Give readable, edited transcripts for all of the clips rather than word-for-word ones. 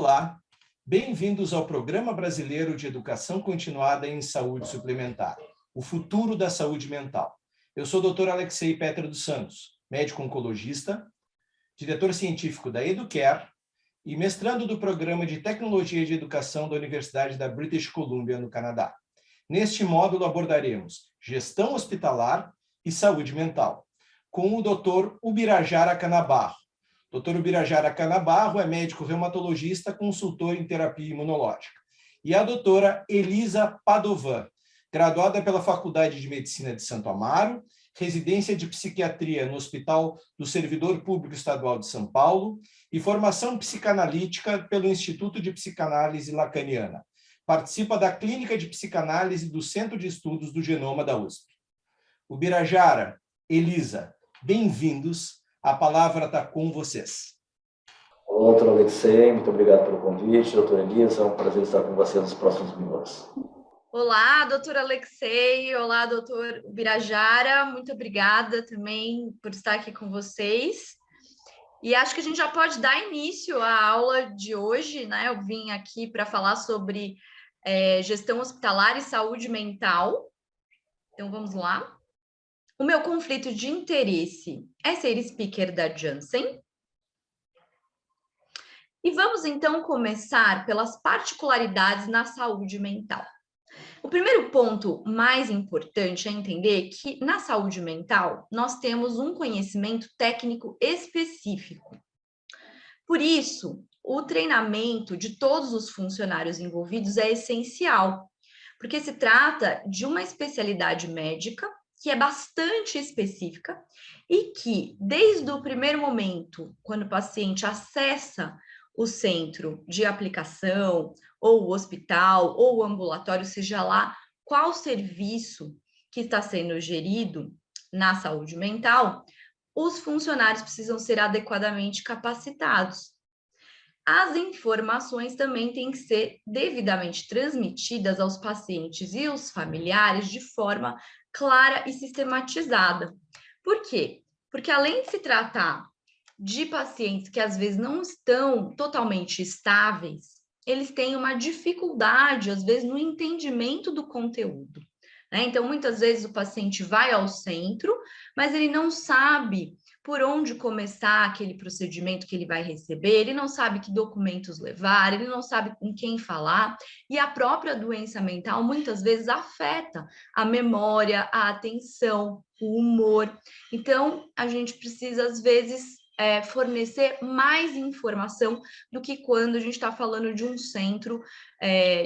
Olá, bem-vindos ao Programa Brasileiro de Educação Continuada em Saúde Suplementar, o futuro da saúde mental. Eu sou o Dr. Alexei Petra dos Santos, médico oncologista, diretor científico da Educare e mestrando do Programa de Tecnologia de Educação da Universidade da British Columbia, no Canadá. Neste módulo abordaremos gestão hospitalar e saúde mental, com o Dr. Ubirajara Canabarro. Dr. Ubirajara Canabarro é médico reumatologista, consultor em terapia imunológica. E a doutora Elisa Padovan, graduada pela Faculdade de Medicina de Santo Amaro, residência de psiquiatria no Hospital do Servidor Público Estadual de São Paulo e formação psicanalítica pelo Instituto de Psicanálise Lacaniana. Participa da Clínica de Psicanálise do Centro de Estudos do Genoma da USP. Ubirajara, Elisa, bem-vindos. A palavra está com vocês. Olá, doutor Alexei, muito obrigado pelo convite. Doutora Elisa, é um prazer estar com você nos próximos minutos. Olá, doutor Alexei. Olá, doutor Ubirajara. Muito obrigada também por estar aqui com vocês. E acho que a gente já pode dar início à aula de hoje, né? Eu vim aqui para falar sobre gestão hospitalar e saúde mental. Então, vamos lá. O meu conflito de interesse é ser speaker da Janssen. E vamos, então, começar pelas particularidades na saúde mental. O primeiro ponto mais importante é entender que, na saúde mental, nós temos um conhecimento técnico específico. Por isso, o treinamento de todos os funcionários envolvidos é essencial, porque se trata de uma especialidade médica que é bastante específica e que, desde o primeiro momento, quando o paciente acessa o centro de aplicação, ou o hospital, ou o ambulatório, seja lá qual serviço que está sendo gerido na saúde mental, os funcionários precisam ser adequadamente capacitados. As informações também têm que ser devidamente transmitidas aos pacientes e os familiares de forma clara e sistematizada. Por quê? Porque além de se tratar de pacientes que às vezes não estão totalmente estáveis, eles têm uma dificuldade, às vezes, no entendimento do conteúdo, né? Então, muitas vezes o paciente vai ao centro, mas ele não sabe por onde começar aquele procedimento que ele vai receber, ele não sabe que documentos levar, ele não sabe com quem falar, e a própria doença mental muitas vezes afeta a memória, a atenção, o humor. Então, a gente precisa, às vezes, fornecer mais informação do que quando a gente está falando de um centro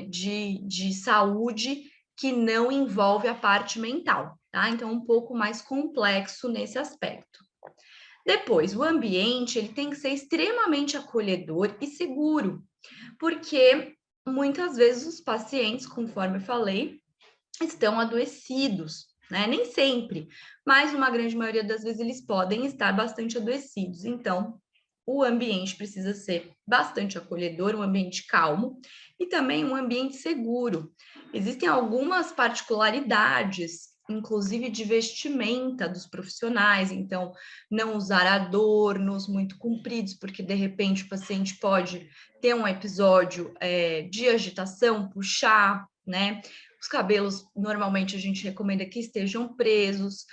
de saúde que não envolve a parte mental, tá? Então, um pouco mais complexo nesse aspecto. Depois, o ambiente ele tem que ser extremamente acolhedor e seguro, porque muitas vezes os pacientes, conforme eu falei, estão adoecidos, né? Nem sempre, mas uma grande maioria das vezes eles podem estar bastante adoecidos. Então, o ambiente precisa ser bastante acolhedor, um ambiente calmo e também um ambiente seguro. Existem algumas particularidades, inclusive de vestimenta dos profissionais, então não usar adornos muito compridos, porque de repente o paciente pode ter um episódio de agitação, puxar, né? Os cabelos, normalmente, a gente recomenda que estejam presos.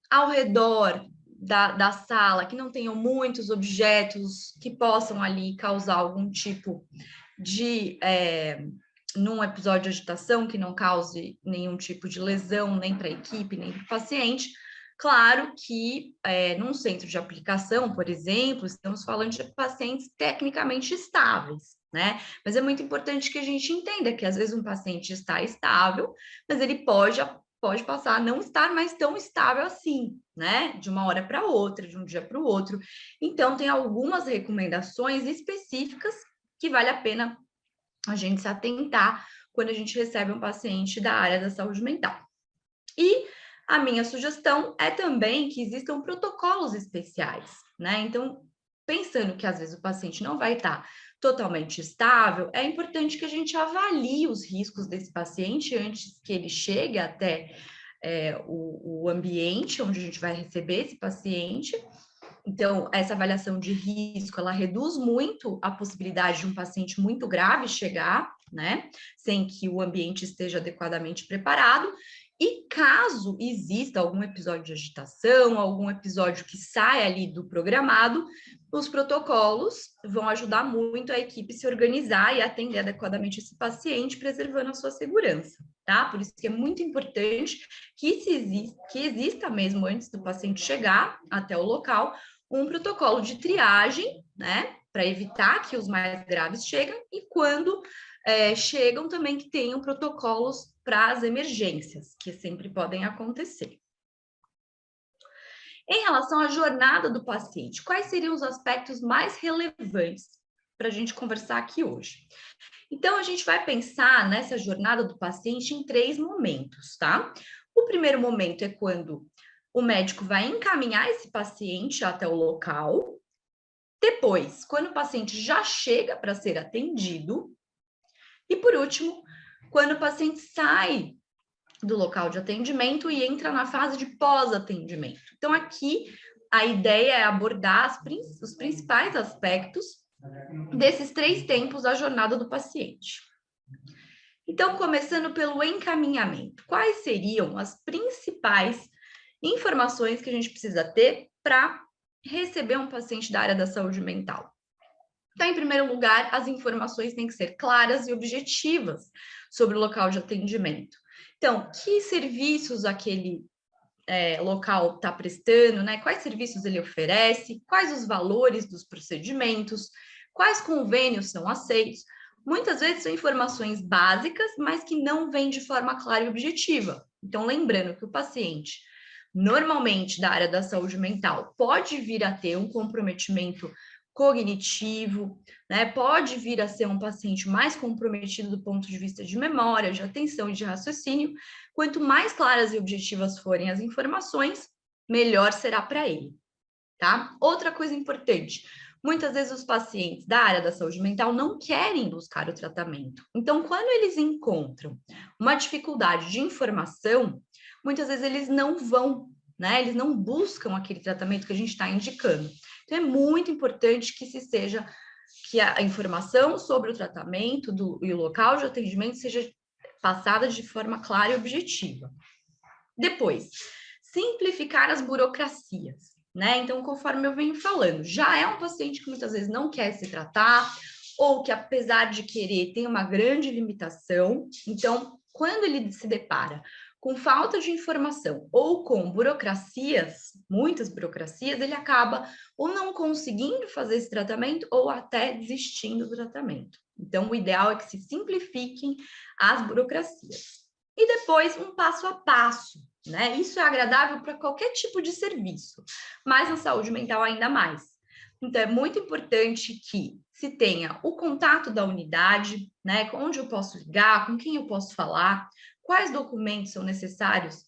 Ao redor da sala, que não tenham muitos objetos que possam ali causar algum tipo de... num episódio de agitação, que não cause nenhum tipo de lesão, nem para a equipe, nem para o paciente. Claro que num centro de aplicação, por exemplo, estamos falando de pacientes tecnicamente estáveis, né? Mas é muito importante que a gente entenda que às vezes um paciente está estável, mas ele pode passar a não estar mais tão estável assim, né? De uma hora para outra, de um dia para o outro. Então, tem algumas recomendações específicas que vale a pena a gente se atentar quando a gente recebe um paciente da área da saúde mental. E a minha sugestão é também que existam protocolos especiais, né? Então, pensando que às vezes o paciente não vai estar totalmente estável, é importante que a gente avalie os riscos desse paciente antes que ele chegue até o ambiente onde a gente vai receber esse paciente. Então, essa avaliação de risco, ela reduz muito a possibilidade de um paciente muito grave chegar, né, sem que o ambiente esteja adequadamente preparado. E caso exista algum episódio de agitação, algum episódio que saia ali do programado, os protocolos vão ajudar muito a equipe se organizar e atender adequadamente esse paciente, preservando a sua segurança, tá? Por isso que é muito importante que exista mesmo, antes do paciente chegar até o local, um protocolo de triagem, né, para evitar que os mais graves cheguem, e quando chegam também que tenham protocolos para as emergências, que sempre podem acontecer. Em relação à jornada do paciente, quais seriam os aspectos mais relevantes para a gente conversar aqui hoje? Então, a gente vai pensar nessa jornada do paciente em 3 momentos, tá? O primeiro momento é quando o médico vai encaminhar esse paciente até o local. Depois, quando o paciente já chega para ser atendido. E, por último, quando o paciente sai do local de atendimento e entra na fase de pós-atendimento. Então, aqui, a ideia é abordar os principais aspectos desses 3 tempos da jornada do paciente. Então, começando pelo encaminhamento. Quais seriam as principais informações que a gente precisa ter para receber um paciente da área da saúde mental? Então, em primeiro lugar, as informações têm que ser claras e objetivas sobre o local de atendimento. Então, que serviços aquele local está prestando, né? Quais serviços ele oferece, quais os valores dos procedimentos, quais convênios são aceitos. Muitas vezes são informações básicas, mas que não vêm de forma clara e objetiva. Então, lembrando que o paciente, normalmente da área da saúde mental, pode vir a ter um comprometimento cognitivo, né? Pode vir a ser um paciente mais comprometido do ponto de vista de memória, de atenção e de raciocínio. Quanto mais claras e objetivas forem as informações, melhor será para ele, tá? Outra coisa importante, muitas vezes os pacientes da área da saúde mental não querem buscar o tratamento. Então, quando eles encontram uma dificuldade de informação, muitas vezes eles não vão, né? Eles não buscam aquele tratamento que a gente está indicando. Então, é muito importante que a informação sobre o tratamento e o local de atendimento seja passada de forma clara e objetiva. Depois, simplificar as burocracias, né? Então, conforme eu venho falando, já é um paciente que muitas vezes não quer se tratar, ou que, apesar de querer, tem uma grande limitação. Então, quando ele se depara com falta de informação ou com burocracias, muitas burocracias, ele acaba ou não conseguindo fazer esse tratamento ou até desistindo do tratamento. Então, o ideal é que se simplifiquem as burocracias. E depois, um passo a passo, né? Isso é agradável para qualquer tipo de serviço, mas na saúde mental ainda mais. Então, é muito importante que se tenha o contato da unidade, né? Onde eu posso ligar, com quem eu posso falar, quais documentos são necessários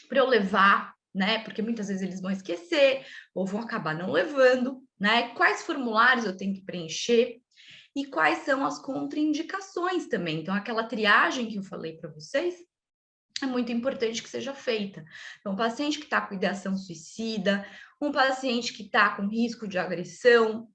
para eu levar, né? Porque muitas vezes eles vão esquecer ou vão acabar não levando, né? Quais formulários eu tenho que preencher e quais são as contraindicações também. Então, aquela triagem que eu falei para vocês é muito importante que seja feita. Então, um paciente que está com ideação suicida, um paciente que está com risco de agressão,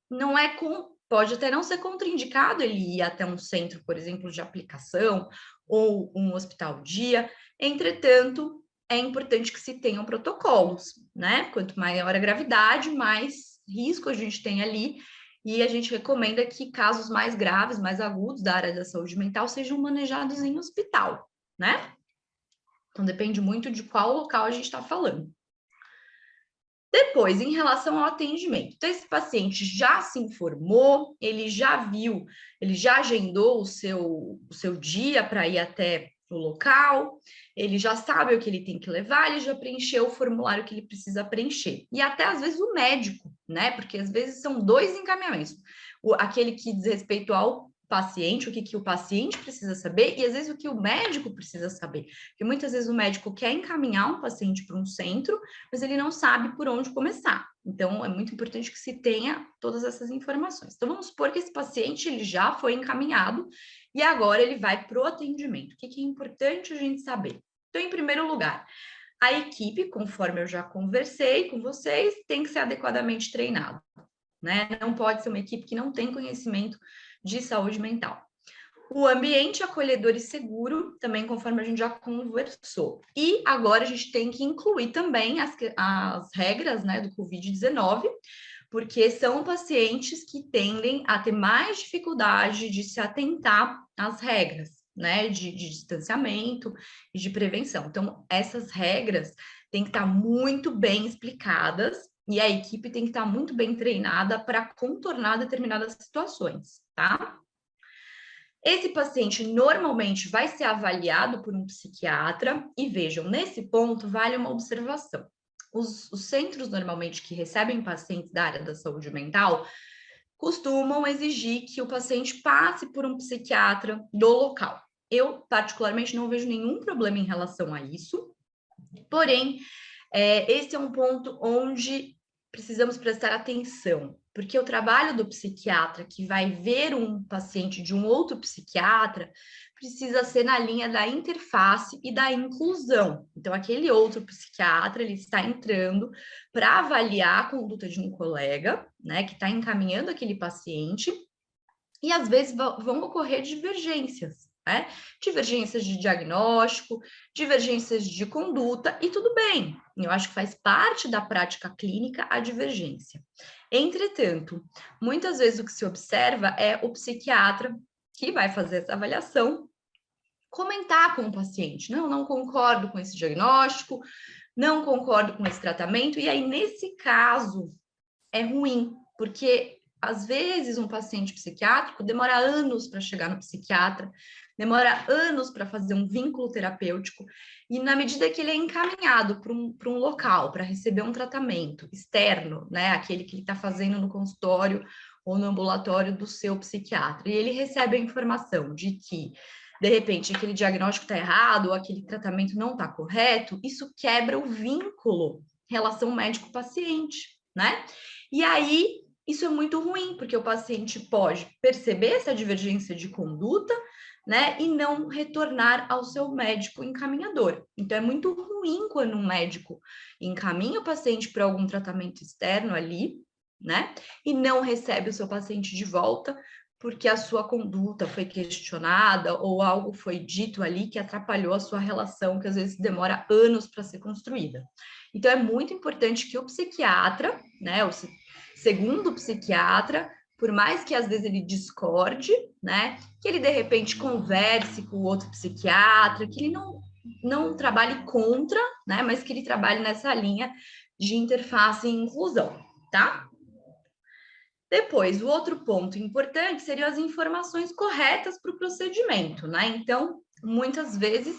pode até não ser contraindicado ele ir até um centro, por exemplo, de aplicação ou um hospital-dia. Entretanto, é importante que se tenham protocolos, né? Quanto maior a gravidade, mais risco a gente tem ali. E a gente recomenda que casos mais graves, mais agudos da área da saúde mental sejam manejados em hospital, né? Então, depende muito de qual local a gente está falando. Depois, em relação ao atendimento. Então, esse paciente já se informou, ele já viu, ele já agendou o seu dia para ir até o local, ele já sabe o que ele tem que levar, ele já preencheu o formulário que ele precisa preencher. E até, às vezes, o médico, né? Porque, às vezes, são 2 encaminhamentos. Aquele que diz respeito ao paciente, o que o paciente precisa saber e às vezes o que o médico precisa saber. Porque muitas vezes o médico quer encaminhar um paciente para um centro, mas ele não sabe por onde começar. Então, é muito importante que se tenha todas essas informações. Então, vamos supor que esse paciente ele já foi encaminhado e agora ele vai para o atendimento. O que é importante a gente saber? Então, em primeiro lugar, A equipe, conforme eu já conversei com vocês, tem que ser adequadamente treinada, né? Não pode ser uma equipe que não tem conhecimento de saúde mental. O ambiente acolhedor e seguro, também conforme a gente já conversou. E agora a gente tem que incluir também as regras, né, do Covid-19, porque são pacientes que tendem a ter mais dificuldade de se atentar às regras, né, de distanciamento e de prevenção. Então, essas regras têm que estar muito bem explicadas e a equipe tem que estar muito bem treinada para contornar determinadas situações, tá? Esse paciente normalmente vai ser avaliado por um psiquiatra e vejam, nesse ponto vale uma observação. Os centros normalmente que recebem pacientes da área da saúde mental costumam exigir que o paciente passe por um psiquiatra do local. Eu, particularmente, não vejo nenhum problema em relação a isso, porém, esse é um ponto onde precisamos prestar atenção, porque o trabalho do psiquiatra que vai ver um paciente de um outro psiquiatra precisa ser na linha da interface e da inclusão. Então, aquele outro psiquiatra, ele está entrando para avaliar a conduta de um colega, né, que está encaminhando aquele paciente, e às vezes vão ocorrer divergências, né? Divergências de diagnóstico, divergências de conduta, e tudo bem. Eu acho que faz parte da prática clínica a divergência. Entretanto, muitas vezes o que se observa é o psiquiatra que vai fazer essa avaliação comentar com o paciente: não concordo com esse diagnóstico, não concordo com esse tratamento, e aí nesse caso é ruim, porque às vezes um paciente psiquiátrico demora anos para chegar no psiquiatra, demora anos para fazer um vínculo terapêutico, e na medida que ele é encaminhado para um local, para receber um tratamento externo, né, aquele que ele está fazendo no consultório ou no ambulatório do seu psiquiatra, e ele recebe a informação de que, de repente, aquele diagnóstico está errado ou aquele tratamento não está correto, isso quebra o vínculo relação médico-paciente, né? E aí, isso é muito ruim, porque o paciente pode perceber essa divergência de conduta, né, e não retornar ao seu médico encaminhador. Então, é muito ruim quando um médico encaminha o paciente para algum tratamento externo ali, né, e não recebe o seu paciente de volta, porque a sua conduta foi questionada ou algo foi dito ali que atrapalhou a sua relação, que às vezes demora anos para ser construída. Então, é muito importante que o psiquiatra, né, o segundo psiquiatra, por mais que às vezes ele discorde, né, que ele de repente converse com o outro psiquiatra, que ele não trabalhe contra, né, mas que ele trabalhe nessa linha de interface e inclusão, tá? Depois, o outro ponto importante seriam as informações corretas para o procedimento, né? Então, muitas vezes,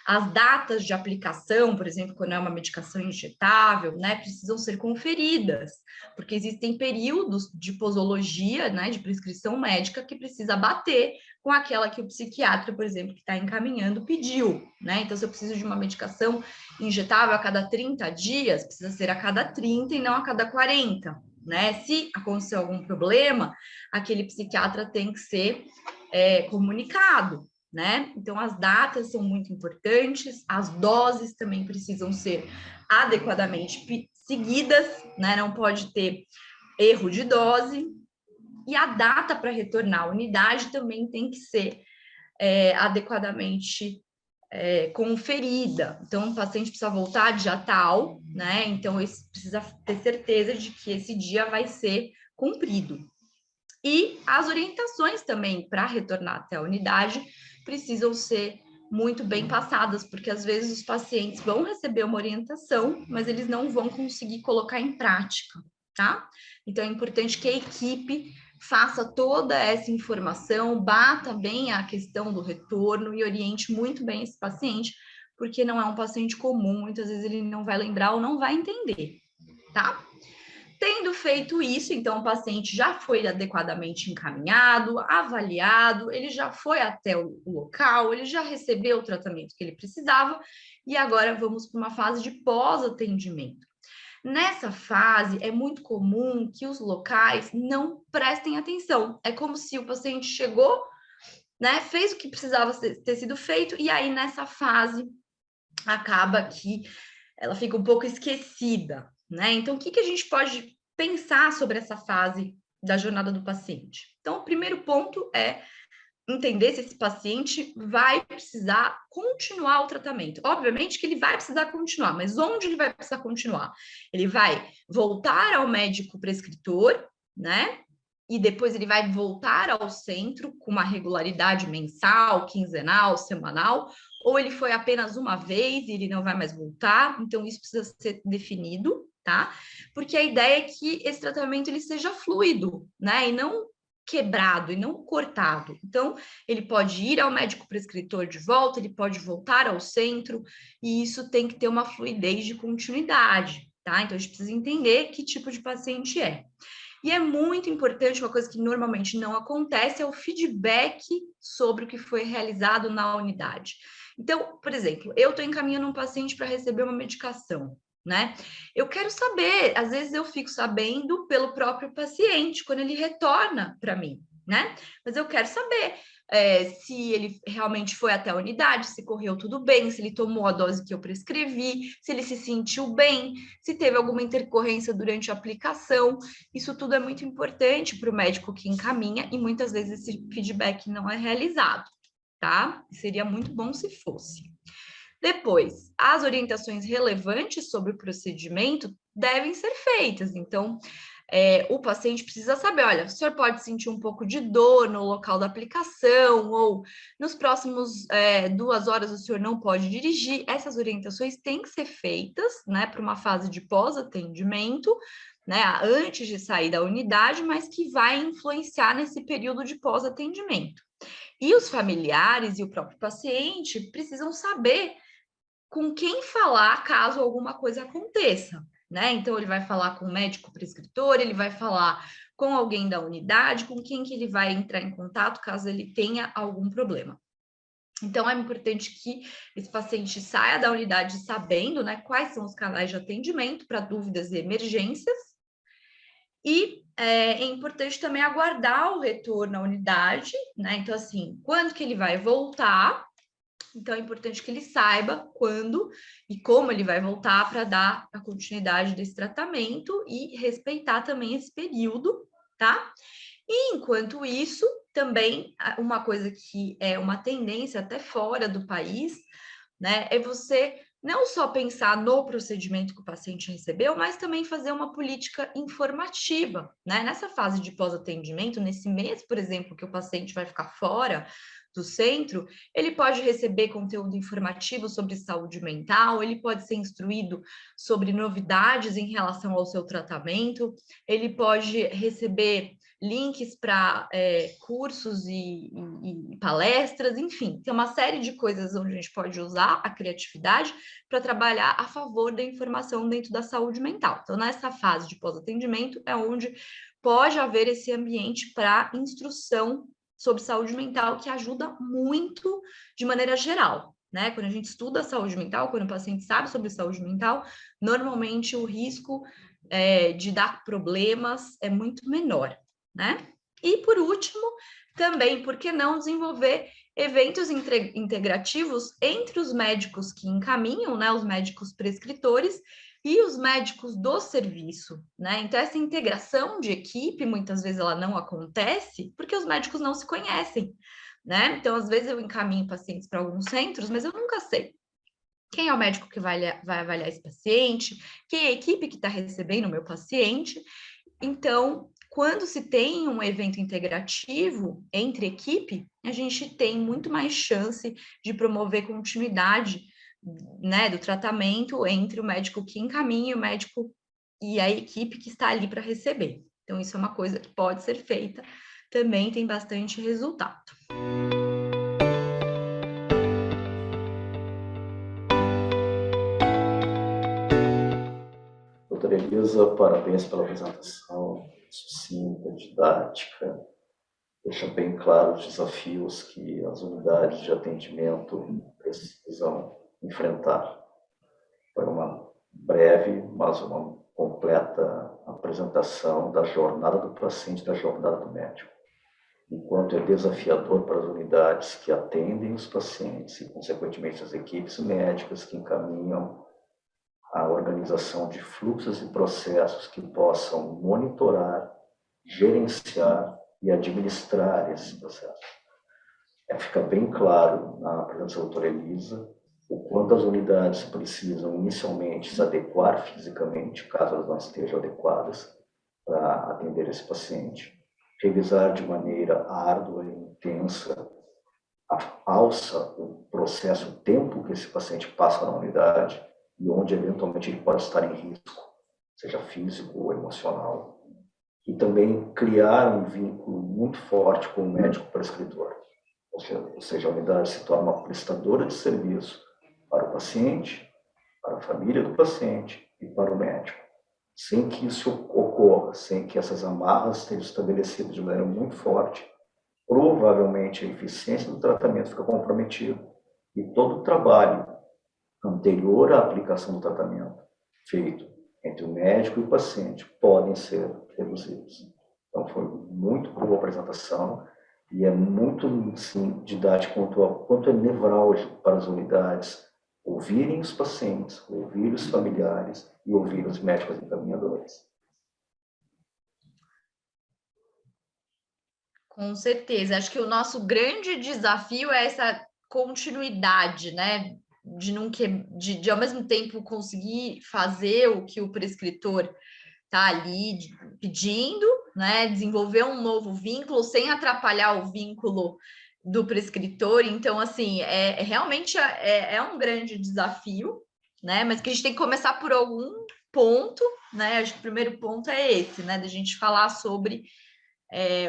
as datas de aplicação, por exemplo, quando é uma medicação injetável, né, precisam ser conferidas, porque existem períodos de posologia, né, de prescrição médica que precisa bater com aquela que o psiquiatra, por exemplo, que está encaminhando, pediu, né? Então, se eu preciso de uma medicação injetável a cada 30 dias, precisa ser a cada 30 e não a cada 40. Né? Se acontecer algum problema, aquele psiquiatra tem que ser comunicado, né? Então, as datas são muito importantes, as doses também precisam ser adequadamente seguidas, né? Não pode ter erro de dose, e a data para retornar à unidade também tem que ser adequadamente conferida. Então, o paciente precisa voltar dia tal, né? Então, precisa ter certeza de que esse dia vai ser cumprido. E as orientações também para retornar até a unidade precisam ser muito bem passadas, porque às vezes os pacientes vão receber uma orientação, mas eles não vão conseguir colocar em prática, tá? Então, é importante que a equipe faça toda essa informação, bata bem a questão do retorno e oriente muito bem esse paciente, porque não é um paciente comum, muitas vezes ele não vai lembrar ou não vai entender, tá? Tendo feito isso, então o paciente já foi adequadamente encaminhado, avaliado, ele já foi até o local, ele já recebeu o tratamento que ele precisava, e agora vamos para uma fase de pós-atendimento. Nessa fase, é muito comum que os locais não prestem atenção. É como se o paciente chegou, né, fez o que precisava ter sido feito, e aí nessa fase acaba que ela fica um pouco esquecida, né? Então, o que a gente pode pensar sobre essa fase da jornada do paciente? Então, o primeiro ponto é entender se esse paciente vai precisar continuar o tratamento. Obviamente que ele vai precisar continuar, mas onde ele vai precisar continuar? Ele vai voltar ao médico prescritor, né? E depois ele vai voltar ao centro com uma regularidade mensal, quinzenal, semanal, ou ele foi apenas uma vez e ele não vai mais voltar. Então, isso precisa ser definido, tá? Porque a ideia é que esse tratamento ele seja fluido, né? E não quebrado e não cortado. Então, ele pode ir ao médico prescritor de volta, ele pode voltar ao centro, e isso tem que ter uma fluidez de continuidade, tá? Então, a gente precisa entender que tipo de paciente é. E é muito importante, uma coisa que normalmente não acontece, é o feedback sobre o que foi realizado na unidade. Então, por exemplo, eu estou encaminhando um paciente para receber uma medicação, né? Eu quero saber, às vezes eu fico sabendo pelo próprio paciente, quando ele retorna para mim, né? Mas eu quero saber se ele realmente foi até a unidade, se correu tudo bem, se ele tomou a dose que eu prescrevi, se ele se sentiu bem, se teve alguma intercorrência durante a aplicação. Isso tudo é muito importante para o médico que encaminha e muitas vezes esse feedback não é realizado, tá? Seria muito bom se fosse. Depois, as orientações relevantes sobre o procedimento devem ser feitas. Então, o paciente precisa saber, olha, o senhor pode sentir um pouco de dor no local da aplicação, ou nos próximos 2 horas o senhor não pode dirigir. Essas orientações têm que ser feitas, né, para uma fase de pós-atendimento, né, antes de sair da unidade, mas que vai influenciar nesse período de pós-atendimento. E os familiares e o próprio paciente precisam saber com quem falar caso alguma coisa aconteça, né? Então, ele vai falar com o médico prescritor, ele vai falar com alguém da unidade, com quem que ele vai entrar em contato caso ele tenha algum problema. Então, é importante que esse paciente saia da unidade sabendo, né, quais são os canais de atendimento para dúvidas e emergências. E é importante também aguardar o retorno à unidade, né? Então, assim, quando que ele vai voltar? Então, é importante que ele saiba quando e como ele vai voltar para dar a continuidade desse tratamento e respeitar também esse período, tá? E, enquanto isso, também uma coisa que é uma tendência até fora do país, né, é você não só pensar no procedimento que o paciente recebeu, mas também fazer uma política informativa, né? Nessa fase de pós-atendimento, nesse mês, por exemplo, que o paciente vai ficar fora do centro, ele pode receber conteúdo informativo sobre saúde mental, ele pode ser instruído sobre novidades em relação ao seu tratamento, ele pode receber links para cursos e palestras, enfim, tem uma série de coisas onde a gente pode usar a criatividade para trabalhar a favor da informação dentro da saúde mental. Então, nessa fase de pós-atendimento é onde pode haver esse ambiente para instrução sobre saúde mental, que ajuda muito de maneira geral, né? Quando a gente estuda a saúde mental, quando o paciente sabe sobre saúde mental, normalmente o risco de dar problemas é muito menor, né? E por último, também, por que não desenvolver eventos integrativos entre os médicos que encaminham, né, os médicos prescritores e os médicos do serviço, né? Então, essa integração de equipe, muitas vezes, ela não acontece porque os médicos não se conhecem, né? Então, às vezes, eu encaminho pacientes para alguns centros, mas eu nunca sei quem é o médico que vai avaliar esse paciente, quem é a equipe que está recebendo o meu paciente. Então, quando se tem um evento integrativo entre equipe, a gente tem muito mais chance de promover continuidade, né, do tratamento entre o médico que encaminha, o médico e a equipe que está ali para receber. Então, isso é uma coisa que pode ser feita, também tem bastante resultado. Doutora Elisa, parabéns pela apresentação sucinta, didática. Deixa bem claro os desafios que as unidades de atendimento precisam enfrentar. Foi uma breve, mas uma completa apresentação da jornada do paciente, da jornada do médico. Enquanto é desafiador para as unidades que atendem os pacientes e, consequentemente, as equipes médicas que encaminham a organização de fluxos e processos que possam monitorar, gerenciar e administrar esses processos. Fica bem claro na apresentação da doutora Elisa o quanto as unidades precisam inicialmente se adequar fisicamente, caso elas não estejam adequadas para atender esse paciente, revisar de maneira árdua e intensa alça o processo, o tempo que esse paciente passa na unidade e onde eventualmente ele pode estar em risco, seja físico ou emocional. E também criar um vínculo muito forte com o médico prescritor. Ou seja, a unidade se torna uma prestadora de serviço para o paciente, para a família do paciente e para o médico. Sem que isso ocorra, sem que essas amarras estejam estabelecidas de maneira muito forte, provavelmente a eficiência do tratamento fica comprometida e todo o trabalho anterior à aplicação do tratamento feito entre o médico e o paciente podem ser reduzidos. Então, foi muito boa a apresentação e é muito sim, didático quanto é nevrálgico para as unidades ouvirem os pacientes, ouvir os familiares e ouvir os médicos encaminhadores. Com certeza. Acho que o nosso grande desafio é essa continuidade, né? De ao mesmo tempo conseguir fazer o que o prescritor está ali pedindo, né? Desenvolver um novo vínculo sem atrapalhar o vínculo do prescritor. Então, assim, realmente é um grande desafio, né? Mas que a gente tem que começar por algum ponto, né? Acho que o primeiro ponto é esse, né? Da gente falar sobre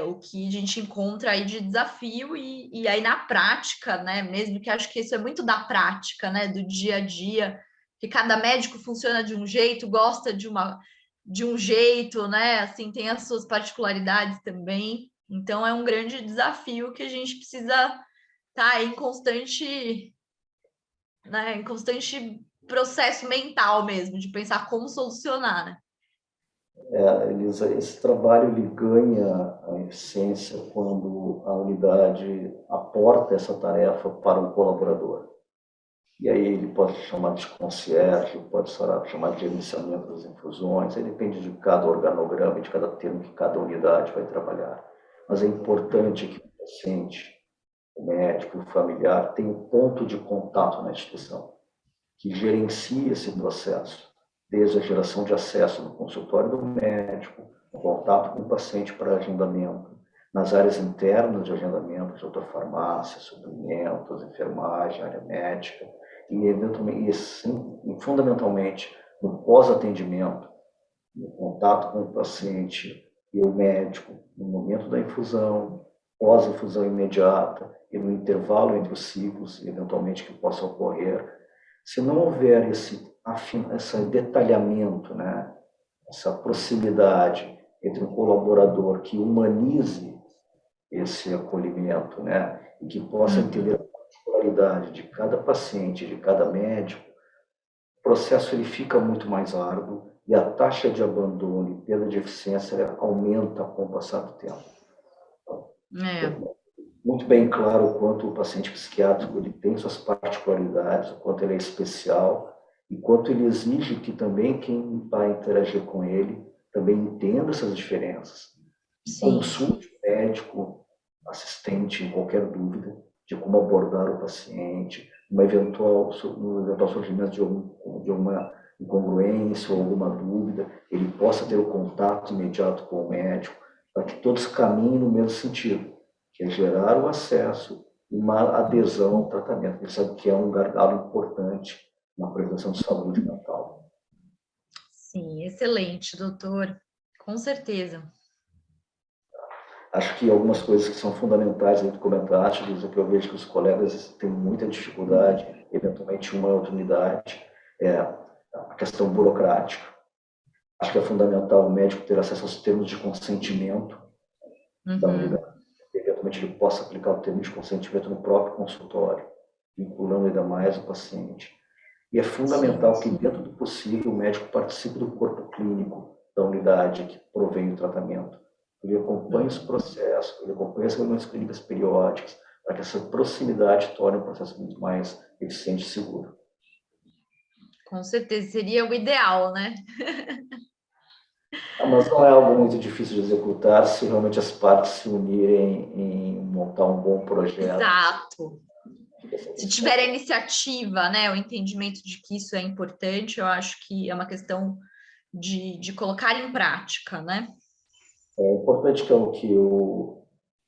o que a gente encontra aí de desafio e aí na prática, né, mesmo que acho que isso é muito da prática, né, do dia a dia, que cada médico funciona de um jeito, gosta de um jeito, né, assim, tem as suas particularidades também, então é um grande desafio que a gente precisa estar em constante, né, em constante processo mental mesmo, de pensar como solucionar, né? Elisa, esse trabalho ele ganha a eficiência quando a unidade aporta essa tarefa para um colaborador. E aí ele pode chamar de concierge, pode chamar de gerenciamento das infusões, aí depende de cada organograma e de cada termo que cada unidade vai trabalhar. Mas é importante que o paciente, o médico, o familiar tenha um ponto de contato na instituição, que gerencie esse processo, desde a geração de acesso no consultório do médico, o contato com o paciente para agendamento, nas áreas internas de agendamento, de autofarmácia, suprimentos, enfermagem, área médica, e, eventualmente, e fundamentalmente no pós-atendimento, no contato com o paciente e o médico, no momento da infusão, pós-infusão imediata e no intervalo entre os ciclos, eventualmente, que possa ocorrer. Se não houver esse detalhamento, né, essa proximidade entre um colaborador que humanize esse acolhimento, né, e que possa entender a particularidade de cada paciente, de cada médico, o processo ele fica muito mais árduo e a taxa de abandono e perda de eficiência aumenta com o passar do tempo. Muito bem claro o quanto o paciente psiquiátrico ele tem suas particularidades, o quanto ele é especial e quanto ele exige que também quem vai interagir com ele também entenda essas diferenças. Sim. Consulte o médico, assistente, em qualquer dúvida de como abordar o paciente, no eventual surgimento de uma incongruência ou alguma dúvida, ele possa ter o contato imediato com o médico, para que todos caminhem no mesmo sentido, que é gerar o acesso e uma adesão ao tratamento. Ele sabe que é um gargalo importante na prevenção de saúde mental. Sim, excelente, doutor. Com certeza. Acho que algumas coisas que são fundamentais aí do comentário, que eu vejo que os colegas têm muita dificuldade, eventualmente uma outra unidade, é a questão burocrática. Acho que é fundamental o médico ter acesso aos termos de consentimento da unidade. Eventualmente ele possa aplicar o termo de consentimento no próprio consultório, vinculando ainda mais o paciente. E é fundamental que, dentro do possível, o médico participe do corpo clínico da unidade que provém do tratamento. Ele acompanha os processos, ele acompanha as reuniões clínicas periódicas, para que essa proximidade torne o processo muito mais eficiente e seguro. Com certeza, seria o ideal, né? Mas não é algo muito difícil de executar se realmente as partes se unirem em montar um bom projeto. Exato. Se tiver a iniciativa, né, o entendimento de que isso é importante, eu acho que é uma questão de colocar em prática, né? É importante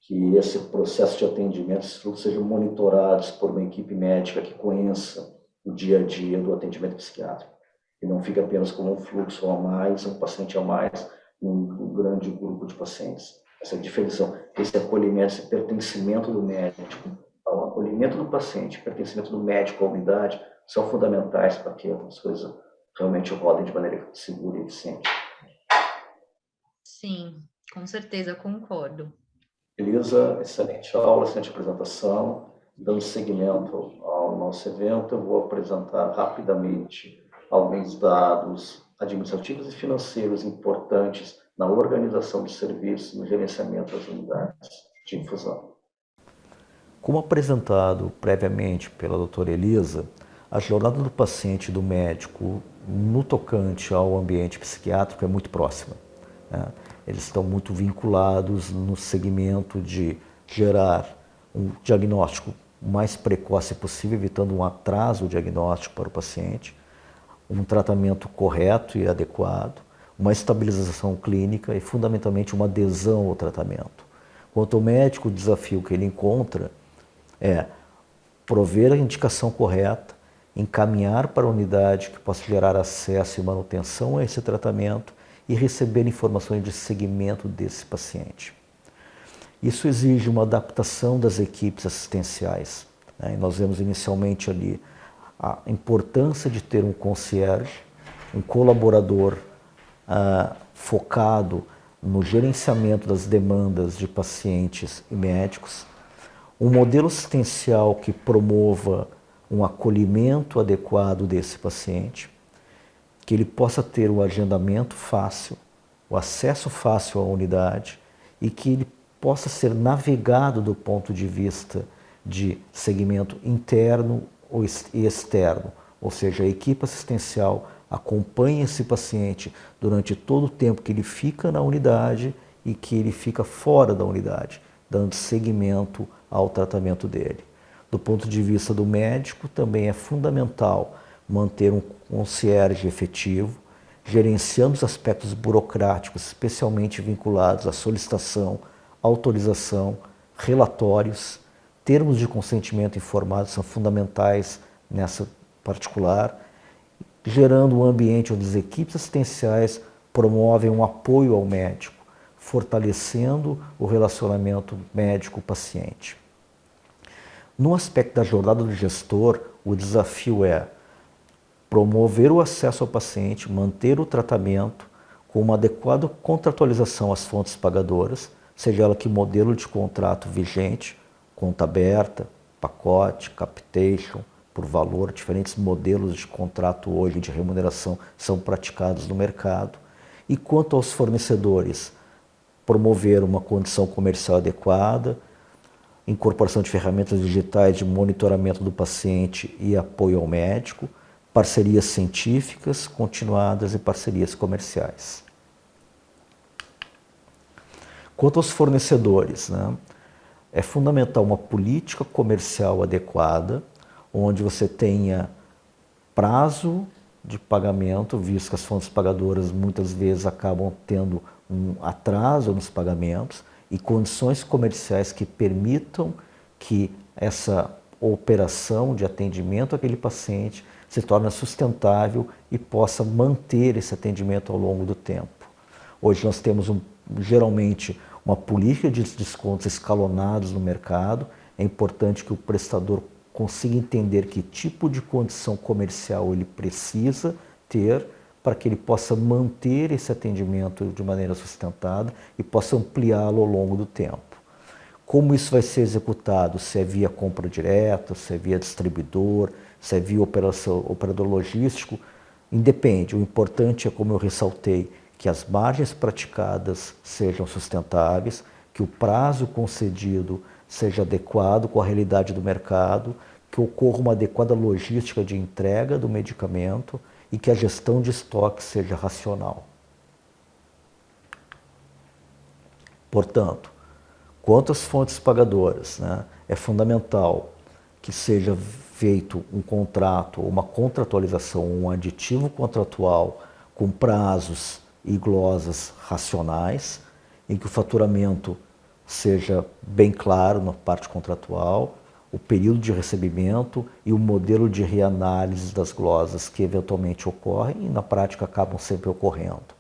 que esse processo de atendimento, esses fluxos sejam monitorados por uma equipe médica que conheça o dia a dia do atendimento psiquiátrico. E não fique apenas como um fluxo a mais, um paciente a mais, num grande grupo de pacientes. Essa diferença, esse acolhimento, esse pertencimento do médico ao acolhimento do paciente, pertencimento do médico à unidade, são fundamentais para que as coisas realmente rodem de maneira segura e eficiente. Sim, com certeza, concordo. Elisa, excelente aula, excelente apresentação. Dando seguimento ao nosso evento, eu vou apresentar rapidamente alguns dados administrativos e financeiros importantes na organização de serviços e no gerenciamento das unidades de infusão. Como apresentado previamente pela doutora Elisa, a jornada do paciente e do médico no tocante ao ambiente psiquiátrico é muito próxima, né? Eles estão muito vinculados no segmento de gerar um diagnóstico o mais precoce possível, evitando um atraso diagnóstico para o paciente, um tratamento correto e adequado, uma estabilização clínica e, fundamentalmente, uma adesão ao tratamento. Quanto ao médico, o desafio que ele encontra é prover a indicação correta, encaminhar para a unidade que possa gerar acesso e manutenção a esse tratamento e receber informações de seguimento desse paciente. Isso exige uma adaptação das equipes assistenciais, né? E nós vemos inicialmente ali a importância de ter um concierge, um colaborador focado no gerenciamento das demandas de pacientes e médicos, um modelo assistencial que promova um acolhimento adequado desse paciente, que ele possa ter o agendamento fácil, o acesso fácil à unidade e que ele possa ser navegado do ponto de vista de segmento interno e externo, ou seja, a equipe assistencial acompanha esse paciente durante todo o tempo que ele fica na unidade e que ele fica fora da unidade, dando seguimento ao tratamento dele. Do ponto de vista do médico, também é fundamental manter um concierge efetivo, gerenciando os aspectos burocráticos, especialmente vinculados à solicitação, autorização, relatórios, termos de consentimento informados são fundamentais nessa particular, gerando um ambiente onde as equipes assistenciais promovem um apoio ao médico, fortalecendo o relacionamento médico-paciente. No aspecto da jornada do gestor, o desafio é promover o acesso ao paciente, manter o tratamento com uma adequada contratualização às fontes pagadoras, seja ela que modelo de contrato vigente, conta aberta, pacote, capitation, por valor, diferentes modelos de contrato hoje de remuneração são praticados no mercado. E quanto aos fornecedores, promover uma condição comercial adequada, incorporação de ferramentas digitais de monitoramento do paciente e apoio ao médico, parcerias científicas continuadas e parcerias comerciais. Quanto aos fornecedores, né, é fundamental uma política comercial adequada, onde você tenha prazo de pagamento, visto que as fontes pagadoras muitas vezes acabam tendo um atraso nos pagamentos, e condições comerciais que permitam que essa operação de atendimento àquele paciente se torne sustentável e possa manter esse atendimento ao longo do tempo. Hoje nós temos geralmente uma política de descontos escalonados no mercado. É importante que o prestador consiga entender que tipo de condição comercial ele precisa ter para que ele possa manter esse atendimento de maneira sustentada e possa ampliá-lo ao longo do tempo. Como isso vai ser executado? Se é via compra direta, se é via distribuidor, se é via operador logístico, independe. O importante é, como eu ressaltei, que as margens praticadas sejam sustentáveis, que o prazo concedido seja adequado com a realidade do mercado, que ocorra uma adequada logística de entrega do medicamento e que a gestão de estoque seja racional. Portanto, quanto às fontes pagadoras, né, é fundamental que seja feito um contrato, uma contratualização, um aditivo contratual com prazos e glosas racionais, em que o faturamento seja bem claro na parte contratual, o período de recebimento e o modelo de reanálise das glosas que eventualmente ocorrem e na prática acabam sempre ocorrendo.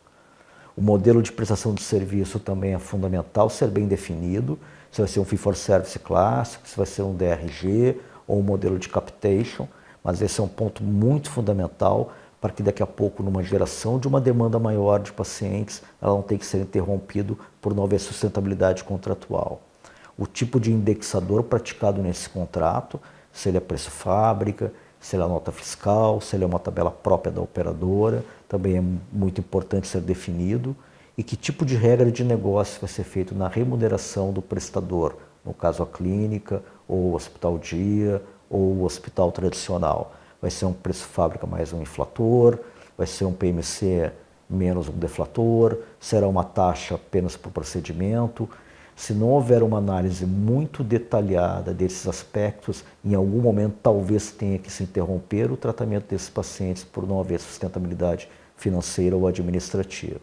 O modelo de prestação de serviço também é fundamental ser bem definido, se vai ser um fee-for-service clássico, se vai ser um DRG ou um modelo de capitation, mas esse é um ponto muito fundamental para que daqui a pouco, numa geração de uma demanda maior de pacientes, ela não tenha que ser interrompido por não haver sustentabilidade contratual. O tipo de indexador praticado nesse contrato, se ele é preço fábrica, se ele é nota fiscal, se ele é uma tabela própria da operadora, também é muito importante ser definido, e que tipo de regra de negócio vai ser feito na remuneração do prestador, no caso a clínica, ou o hospital dia, ou o hospital tradicional. Vai ser um preço fábrica mais um inflator, vai ser um PMC menos um deflator, será uma taxa apenas por procedimento. Se não houver uma análise muito detalhada desses aspectos, em algum momento talvez tenha que se interromper o tratamento desses pacientes por não haver sustentabilidade financeira ou administrativa.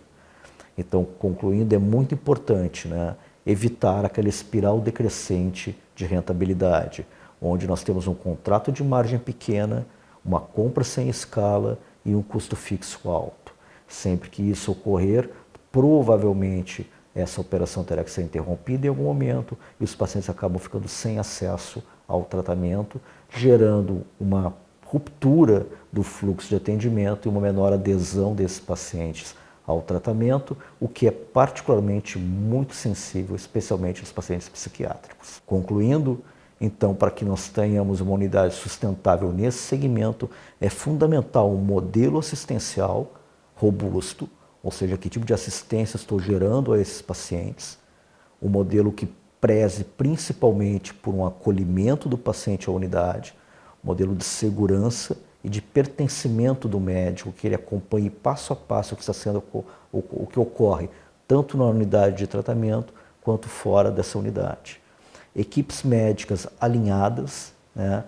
Então, concluindo, é muito importante, né, evitar aquela espiral decrescente de rentabilidade, onde nós temos um contrato de margem pequena, uma compra sem escala e um custo fixo alto. Sempre que isso ocorrer, provavelmente essa operação terá que ser interrompida em algum momento e os pacientes acabam ficando sem acesso ao tratamento, gerando uma ruptura do fluxo de atendimento e uma menor adesão desses pacientes ao tratamento, o que é particularmente muito sensível, especialmente nos pacientes psiquiátricos. Concluindo, então, para que nós tenhamos uma unidade sustentável nesse segmento, é fundamental um modelo assistencial robusto, ou seja, que tipo de assistência estou gerando a esses pacientes, um modelo que preze principalmente por um acolhimento do paciente à unidade, um modelo de segurança e de pertencimento do médico, que ele acompanhe passo a passo o que está sendo o que ocorre, tanto na unidade de tratamento quanto fora dessa unidade. Equipes médicas alinhadas, né,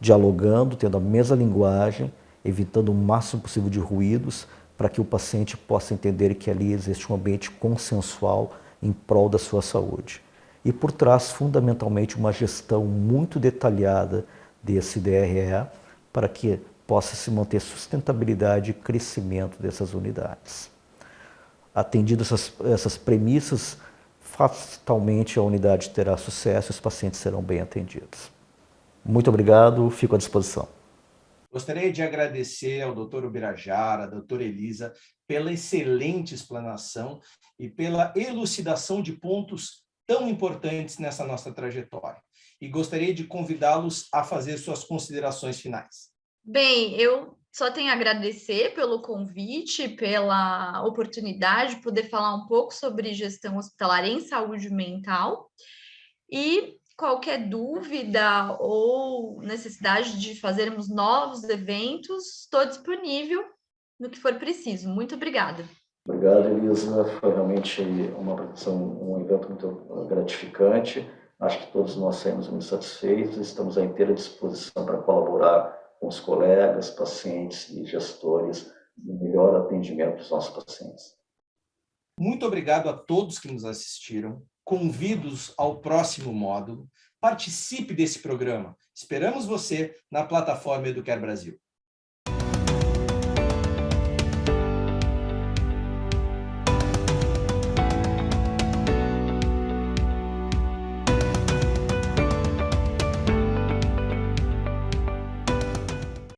dialogando, tendo a mesma linguagem, evitando o máximo possível de ruídos, para que o paciente possa entender que ali existe um ambiente consensual em prol da sua saúde. E por trás, fundamentalmente, uma gestão muito detalhada desse DRE, para que possa se manter sustentabilidade e crescimento dessas unidades. Atendidas essas premissas, fatalmente a unidade terá sucesso e os pacientes serão bem atendidos. Muito obrigado, fico à disposição. Gostaria de agradecer ao Dr. Ubirajara, à doutora Elisa, pela excelente explanação e pela elucidação de pontos tão importantes nessa nossa trajetória. E gostaria de convidá-los a fazer suas considerações finais. Bem, eu só tenho a agradecer pelo convite, pela oportunidade de poder falar um pouco sobre gestão hospitalar em saúde mental. E qualquer dúvida ou necessidade de fazermos novos eventos, estou disponível no que for preciso. Muito obrigada. Obrigado, Elisa. Foi realmente um evento muito gratificante. Acho que todos nós saímos muito satisfeitos. Estamos à inteira disposição para colaborar com os colegas, pacientes e gestores no melhor atendimento dos nossos pacientes. Muito obrigado a todos que nos assistiram. Convido-os ao próximo módulo. Participe desse programa. Esperamos você na plataforma Educare Brasil.